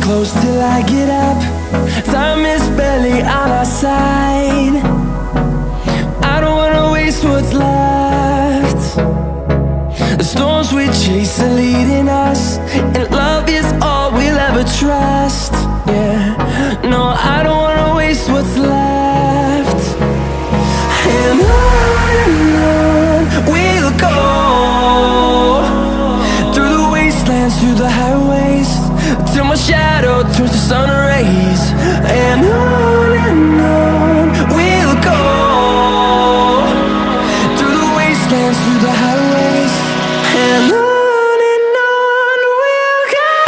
Close till I get up. Time is barely on our side. I don't wanna waste what's left. The storms we chase are leading us, and love is all we'll ever trust. Yeah, no, I don't wanna waste what's left. And on we'll go, through the wastelands, through the highways, till my shadow turns to sun rays. And on we'll go, through the wastelands, through the highways, and on we'll go.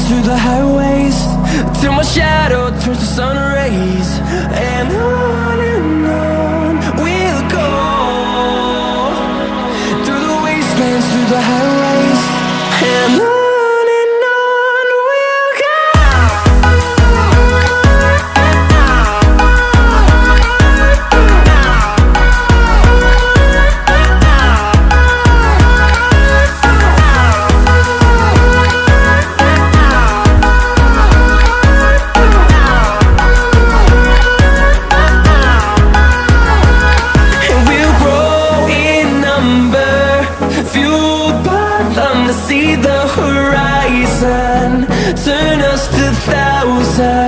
Through the highways, till my shadow turns to sun rays. And on we'll go, through the wastelands, through the highways, and on we'll go. See the horizon, turn us to thousands.